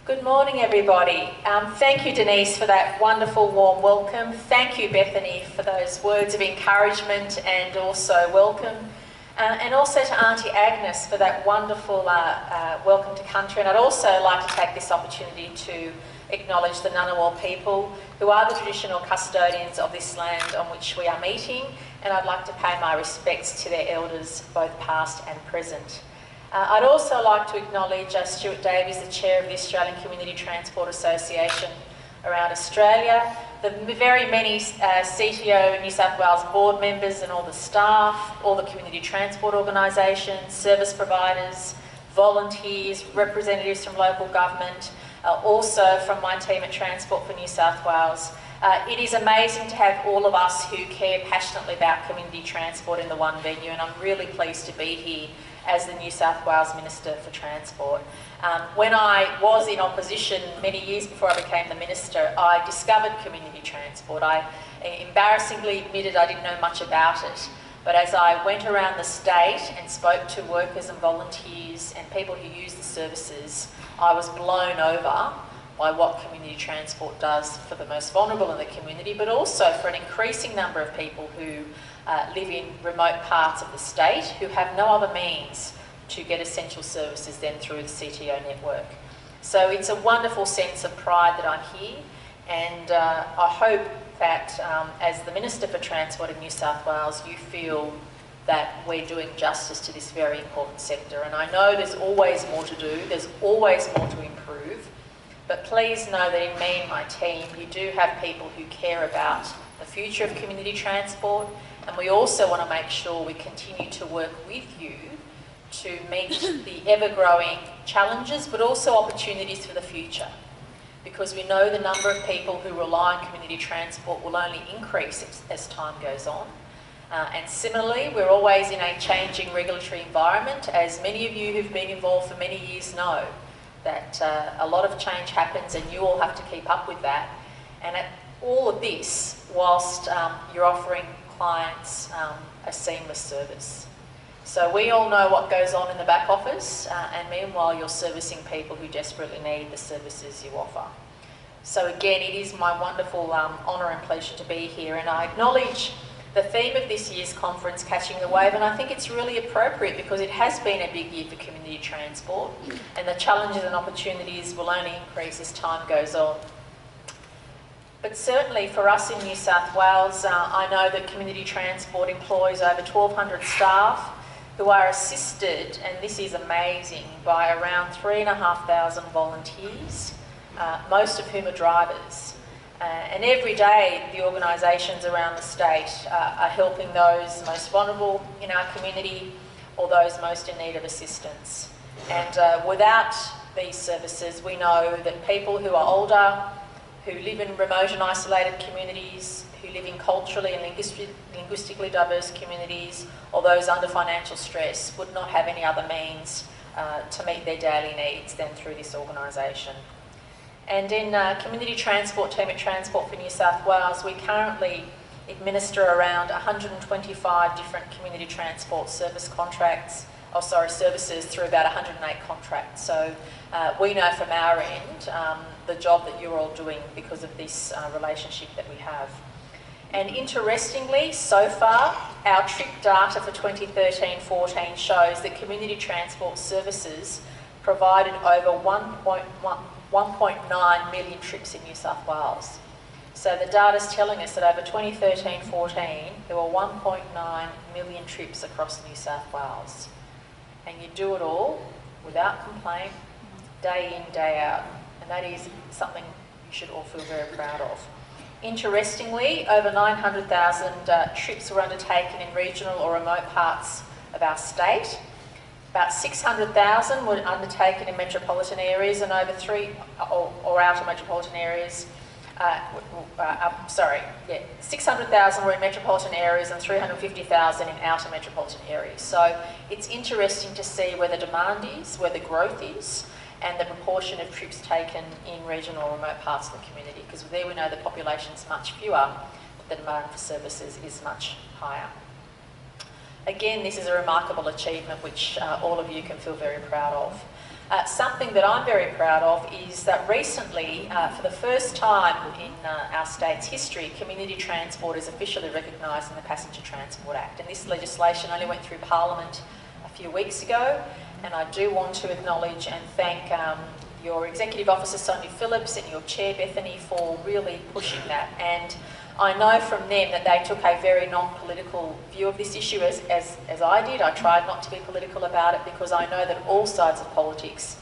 Good morning, everybody. Thank you, Denise, for that wonderful warm welcome. Thank you, Bethany, for those words of encouragement and also welcome. And also to Auntie Agnes for that wonderful welcome to country. And I'd also like to take this opportunity to acknowledge the Ngunnawal people, who are the traditional custodians of this land on which we are meeting, and I'd like to pay my respects to their elders, both past and present. I'd also like to acknowledge Stuart Davies, the Chair of the Australian Community Transport Association around Australia, the very many CTO New South Wales board members and all the staff, all the community transport organisations, service providers, volunteers, representatives from local government, also from my team at Transport for New South Wales. It is amazing to have all of us who care passionately about community transport in the one venue, and I'm really pleased to be here as the New South Wales Minister for Transport. When I was in opposition many years before I became the Minister, I discovered community transport. I embarrassingly admitted I didn't know much about it, but as I went around the state and spoke to workers and volunteers and people who use the services, I was blown over by what community transport does for the most vulnerable in the community, but also for an increasing number of people who live in remote parts of the state who have no other means to get essential services than through the CTO network. So it's a wonderful sense of pride that I'm here, and I hope that as the Minister for Transport in New South Wales, you feel that we're doing justice to this very important sector. And I know there's always more to do, there's always more to improve, but please know that in me and my team, you do have people who care about the future of community transport, and we also want to make sure we continue to work with you to meet the ever-growing challenges, but also opportunities for the future. Because we know the number of people who rely on community transport will only increase as time goes on. And similarly, we're always in a changing regulatory environment, as many of you who've been involved for many years know, that a lot of change happens and you all have to keep up with that. And at all of this, whilst you're offering clients a seamless service. So we all know what goes on in the back office, and meanwhile you're servicing people who desperately need the services you offer. So again, it is my wonderful honour and pleasure to be here, and I acknowledge the theme of this year's conference, Catching the Wave, and I think it's really appropriate because it has been a big year for community transport, and the challenges and opportunities will only increase as time goes on. But certainly for us in New South Wales, I know that community transport employs over 1,200 staff who are assisted, and this is amazing, by around 3,500 volunteers, most of whom are drivers. And every day the organisations around the state are helping those most vulnerable in our community or those most in need of assistance. And without these services, we know that people who are older, who live in remote and isolated communities, who live in culturally and linguistically diverse communities, or those under financial stress, would not have any other means to meet their daily needs than through this organisation. And in community transport team at Transport for New South Wales, we currently administer around 125 different community transport services through about 108 contracts. So we know from our end the job that you're all doing because of this relationship that we have. And interestingly, so far, our trip data for 2013-14 shows that community transport services provided over 1.9 million trips in New South Wales. So the data's telling us that over 2013-14, there were 1.9 million trips across New South Wales. And you do it all without complaint, day in, day out. And that is something you should all feel very proud of. Interestingly, over 900,000 trips were undertaken in regional or remote parts of our state. About 600,000 were undertaken in metropolitan areas, and over or outer metropolitan areas. 600,000 were in metropolitan areas and 350,000 in outer metropolitan areas. So it's interesting to see where the demand is, where the growth is, and the proportion of trips taken in regional or remote parts of the community, because there we know the population's much fewer, but the demand for services is much higher. Again, this is a remarkable achievement which all of you can feel very proud of. Something that I'm very proud of is that recently, for the first time in our state's history, community transport is officially recognised in the Passenger Transport Act. And this legislation only went through Parliament a few weeks ago, and I do want to acknowledge and thank your Executive Officer Sonia Phillips and your Chair Bethany for really pushing that. And I know from them that they took a very non-political view of this issue, as I did. I tried not to be political about it because I know that all sides of politics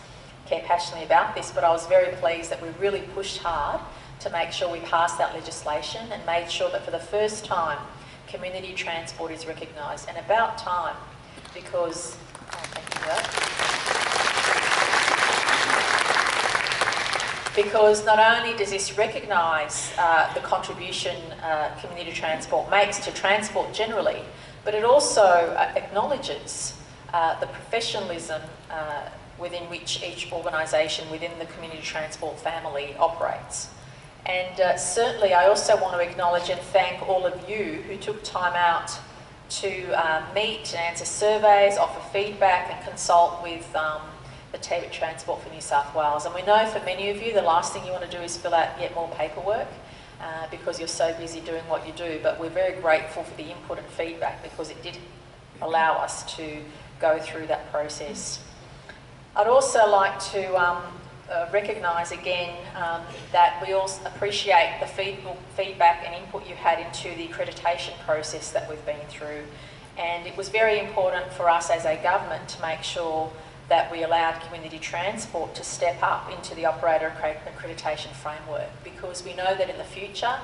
care passionately about this, but I was very pleased that we really pushed hard to make sure we passed that legislation and made sure that for the first time community transport is recognised, and about time, because because not only does this recognise the contribution community transport makes to transport generally, but it also acknowledges the professionalism within which each organisation within the community transport family operates. And certainly I also want to acknowledge and thank all of you who took time out to meet and answer surveys, offer feedback and consult with the team at Transport for New South Wales. And we know for many of you the last thing you want to do is fill out yet more paperwork because you're so busy doing what you do, but we're very grateful for the input and feedback because it did allow us to go through that process. I'd also like to recognise again that we all appreciate the feedback and input you had into the accreditation process that we've been through, and it was very important for us as a government to make sure that we allowed community transport to step up into the operator accreditation framework, because we know that in the future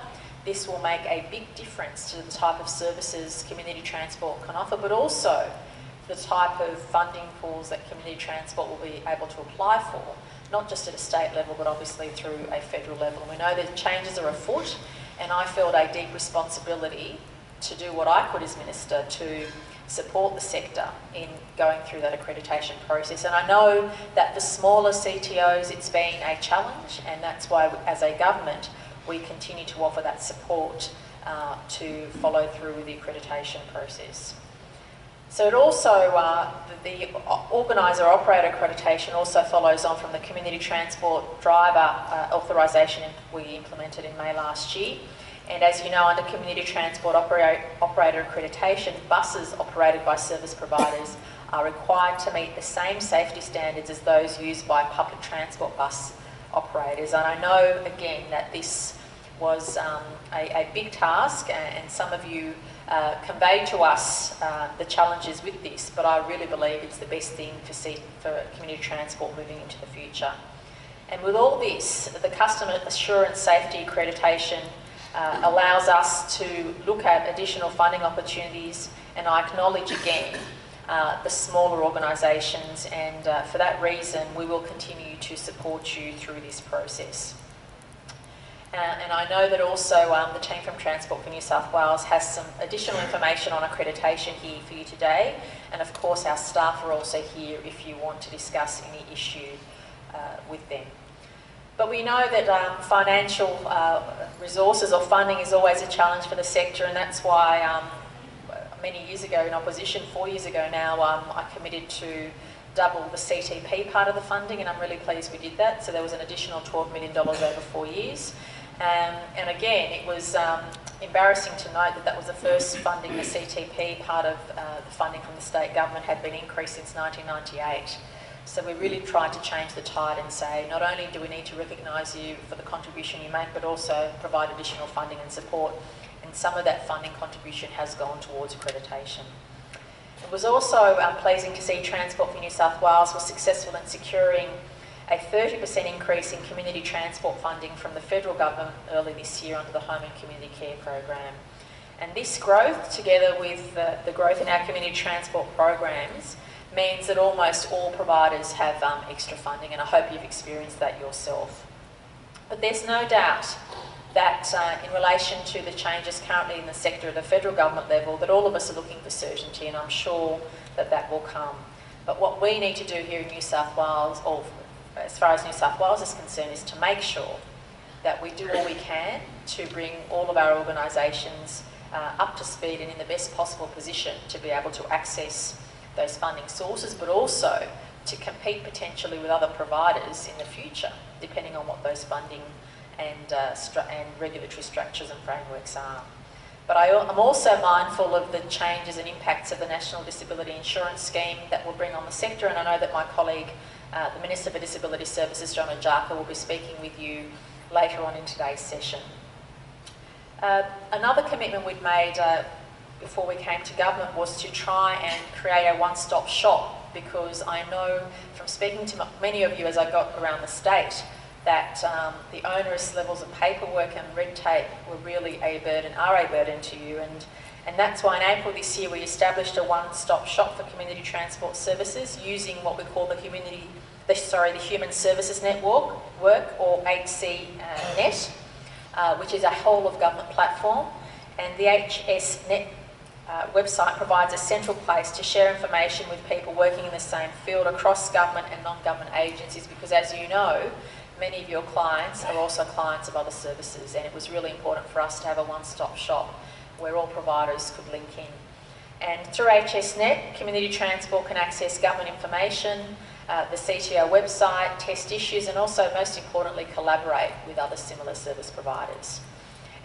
this will make a big difference to the type of services community transport can offer, but also the type of funding pools that community transport will be able to apply for, not just at a state level, but obviously through a federal level. And we know that changes are afoot, and I felt a deep responsibility to do what I could as Minister to support the sector in going through that accreditation process. And I know that for smaller CTOs it's been a challenge, and that's why as a government we continue to offer that support to follow through with the accreditation process. So it also, the organiser-operator accreditation also follows on from the community transport driver authorisation we implemented in May last year. And as you know, under community transport operator accreditation, buses operated by service providers are required to meet the same safety standards as those used by public transport bus operators. And I know, again, that this was a big task, and some of you conveyed to us the challenges with this, but I really believe it's the best thing for community transport moving into the future. And with all this, the customer assurance safety accreditation allows us to look at additional funding opportunities, and I acknowledge again the smaller organisations, and for that reason we will continue to support you through this process. And I know that also the team from Transport for New South Wales has some additional information on accreditation here for you today, and of course our staff are also here if you want to discuss any issue with them. But we know that financial resources or funding is always a challenge for the sector, and that's why many years ago in opposition, 4 years ago now, I committed to double the CTP part of the funding, and I'm really pleased we did that. So there was an additional $12 million over 4 years. And again, it was embarrassing to note that that was the first funding, the CTP part of the funding from the state government had been increased since 1998. So we really tried to change the tide and say, not only do we need to recognise you for the contribution you make, but also provide additional funding and support. And some of that funding contribution has gone towards accreditation. It was also pleasing to see Transport for New South Wales was successful in securing a 30% increase in community transport funding from the federal government early this year under the Home and Community Care program. And this growth, together with the growth in our community transport programs, means that almost all providers have extra funding, and I hope you've experienced that yourself. But there's no doubt that in relation to the changes currently in the sector at the federal government level, that all of us are looking for certainty, and I'm sure that that will come. But what we need to do here in New South Wales, or as far as New South Wales is concerned, is to make sure that we do all we can to bring all of our organisations up to speed and in the best possible position to be able to access those funding sources, but also to compete potentially with other providers in the future, depending on what those funding and regulatory structures and frameworks are. But I'm also mindful of the changes and impacts of the National Disability Insurance Scheme that will bring on the sector, and I know that my colleague, the Minister for Disability Services, John Ojaka, will be speaking with you later on in today's session. Another commitment we'd made before we came to government was to try and create a one-stop shop, because I know from speaking to many of you as I got around the state that the onerous levels of paperwork and red tape were really are a burden to you, and that's why in April this year we established a one-stop shop for community transport services using what we call the Human Services Network, or HCNet, which is a whole of government platform, and the HSNet website provides a central place to share information with people working in the same field across government and non-government agencies, because as you know, many of your clients are also clients of other services, and it was really important for us to have a one-stop shop where all providers could link in. And through HSNet, community transport can access government information, the CTO website, test issues, and also, most importantly, collaborate with other similar service providers.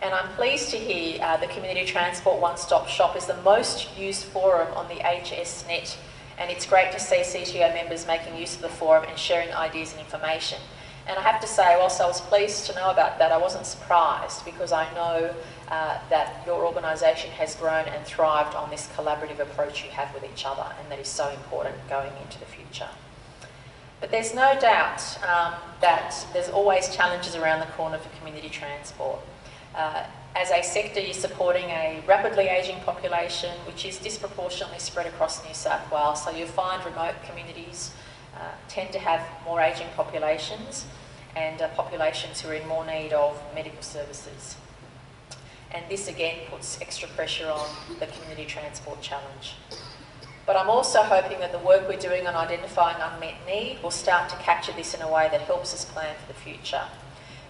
And I'm pleased to hear the Community Transport One-Stop Shop is the most used forum on the HSNet, and it's great to see CTO members making use of the forum and sharing ideas and information. And I have to say, whilst I was pleased to know about that, I wasn't surprised, because I know that your organisation has grown and thrived on this collaborative approach you have with each other, and that is so important going into the future. But there's no doubt that there's always challenges around the corner for community transport. As a sector, you're supporting a rapidly ageing population, which is disproportionately spread across New South Wales. So you find remote communities tend to have more ageing populations, and populations who are in more need of medical services. And this again puts extra pressure on the community transport challenge. But I'm also hoping that the work we're doing on identifying unmet need will start to capture this in a way that helps us plan for the future.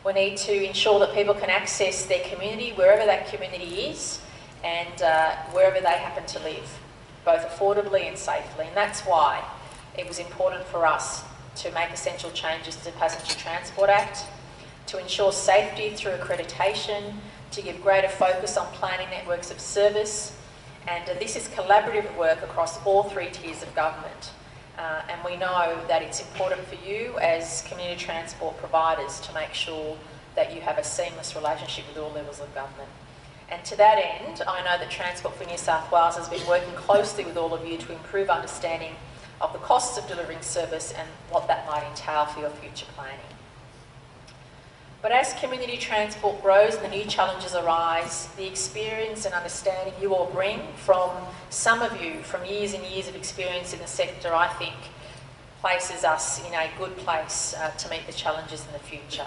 We need to ensure that people can access their community wherever that community is, and wherever they happen to live, both affordably and safely. And that's why it was important for us to make essential changes to the Passenger Transport Act, to ensure safety through accreditation, to give greater focus on planning networks of service, and this is collaborative work across all three tiers of government. And we know that it's important for you as community transport providers to make sure that you have a seamless relationship with all levels of government. And to that end, I know that Transport for New South Wales has been working closely with all of you to improve understanding of the costs of delivering service and what that might entail for your future planning. But as community transport grows and the new challenges arise, the experience and understanding you all bring from some of you from years and years of experience in the sector, I think, places us in a good place to meet the challenges in the future.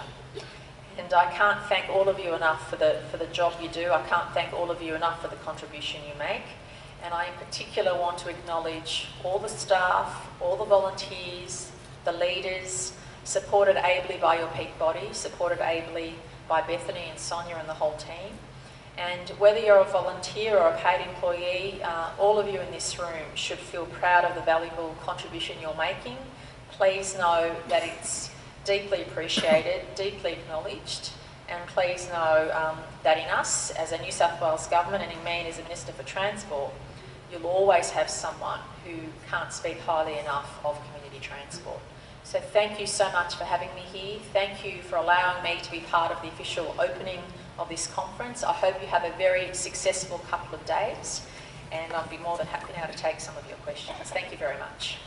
And I can't thank all of you enough for the job you do. I can't thank all of you enough for the contribution you make. And I in particular want to acknowledge all the staff, all the volunteers, the leaders, supported ably by your peak body, supported ably by Bethany and Sonia and the whole team. And whether you're a volunteer or a paid employee, all of you in this room should feel proud of the valuable contribution you're making. Please know that it's deeply appreciated, deeply acknowledged, and please know that in us as a New South Wales Government, and in me as a Minister for Transport, you'll always have someone who can't speak highly enough of community transport. So thank you so much for having me here. Thank you for allowing me to be part of the official opening of this conference. I hope you have a very successful couple of days, and I'll be more than happy now to take some of your questions. Thank you very much.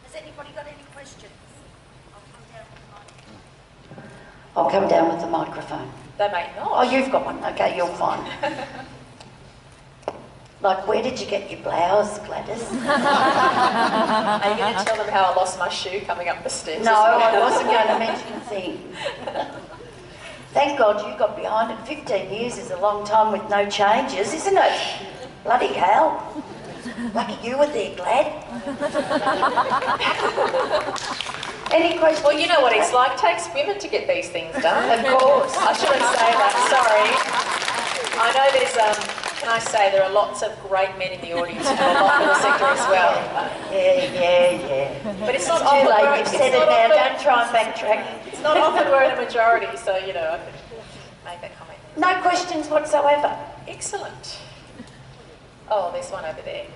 Has anybody got any questions? I'll come down with the microphone. They may not. Oh, you've got one. Okay, you're fine. Like, where did you get your blouse, Gladys? Are you going to tell them how I lost my shoe coming up the stairs? No, I wasn't going to mention a thing. Thank God you got behind it. 15 years is a long time with no changes, isn't it? Bloody hell. Lucky you were there, Glad. Any questions? Well, you know what it's like. It takes women to get these things done. Of course. I shouldn't say that, sorry. I know there's, can I say, there are lots of great men in the audience who do a lot in the sector as well. Yeah. But it's not Too often late, we're- you've it's said it not now, often- don't try and backtrack. It's not often we're in a majority, so, you know, I could make that comment. No questions whatsoever. Excellent. Oh, there's one over there.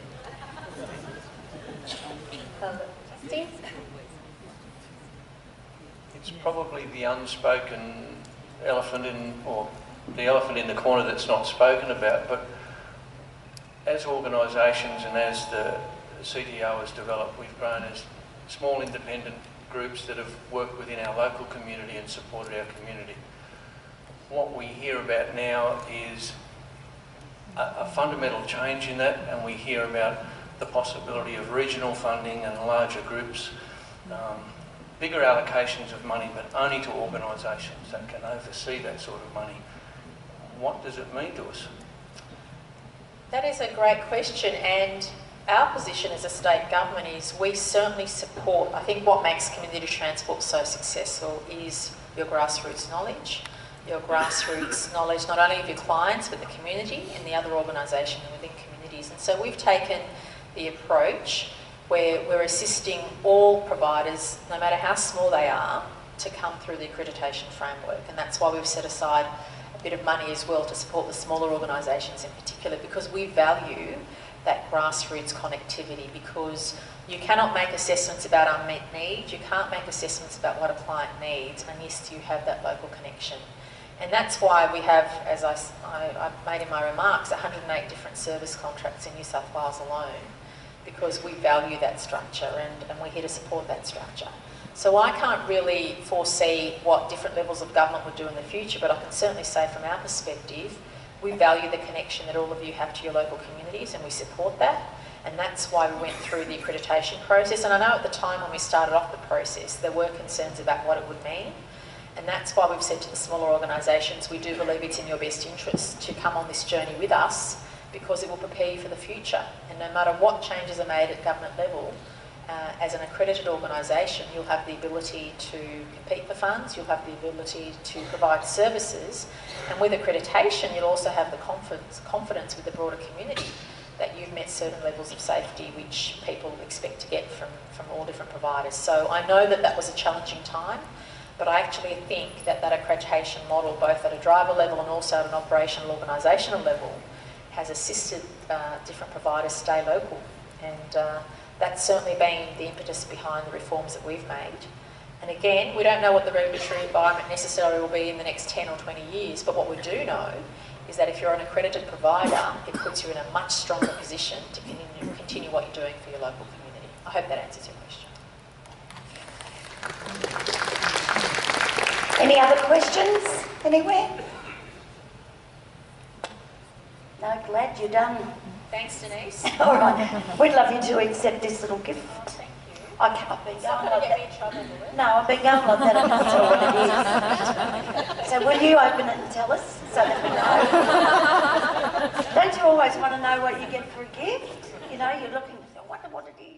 Steve? It's probably the unspoken elephant or the elephant in the corner that's not spoken about, but as organisations and as the CTO has developed, we've grown as small independent groups that have worked within our local community and supported our community. What we hear about now is a fundamental change in that, and we hear about the possibility of regional funding and larger groups, bigger allocations of money, but only to organisations that can oversee that sort of money. What does it mean to us? That is a great question, and our position as a state government is we certainly support, I think what makes community transport so successful is your grassroots knowledge not only of your clients but the community and the other organisation within communities. And so we've taken the approach where we're assisting all providers, no matter how small they are, to come through the accreditation framework. And that's why we've set aside a bit of money as well to support the smaller organisations in particular, because we value that grassroots connectivity, because you cannot make assessments about unmet needs, you can't make assessments about what a client needs unless you have that local connection. And that's why we have, as I made in my remarks, 108 different service contracts in New South Wales alone, because we value that structure and we're here to support that structure. So I can't really foresee what different levels of government would do in the future, but I can certainly say from our perspective, we value the connection that all of you have to your local communities, and we support that. And that's why we went through the accreditation process. And I know at the time when we started off the process, there were concerns about what it would mean. And that's why we've said to the smaller organisations, we do believe it's in your best interest to come on this journey with us, because it will prepare you for the future. And no matter what changes are made at government level, as an accredited organisation, you'll have the ability to compete for funds, you'll have the ability to provide services, and with accreditation you'll also have the confidence with the broader community that you've met certain levels of safety which people expect to get from all different providers. So I know that that was a challenging time, but I actually think that that accreditation model, both at a driver level and also at an operational organisational level, has assisted different providers stay local. And that's certainly been the impetus behind the reforms that we've made. And again, we don't know what the regulatory environment necessarily will be in the next 10 or 20 years, but what we do know is that if you're an accredited provider, it puts you in a much stronger position to continue what you're doing for your local community. I hope that answers your question. Any other questions anywhere? No, glad you're done. Thanks, Denise. All right, we'd love you to accept this little gift. Thank you. I've been It's going not like going to get me that. in trouble, will it? No, I've been going like that. I'm not sure what it is. So will you open it and tell us so that we know? Don't you always want to know what you get for a gift? You know, you're looking, I wonder what it is.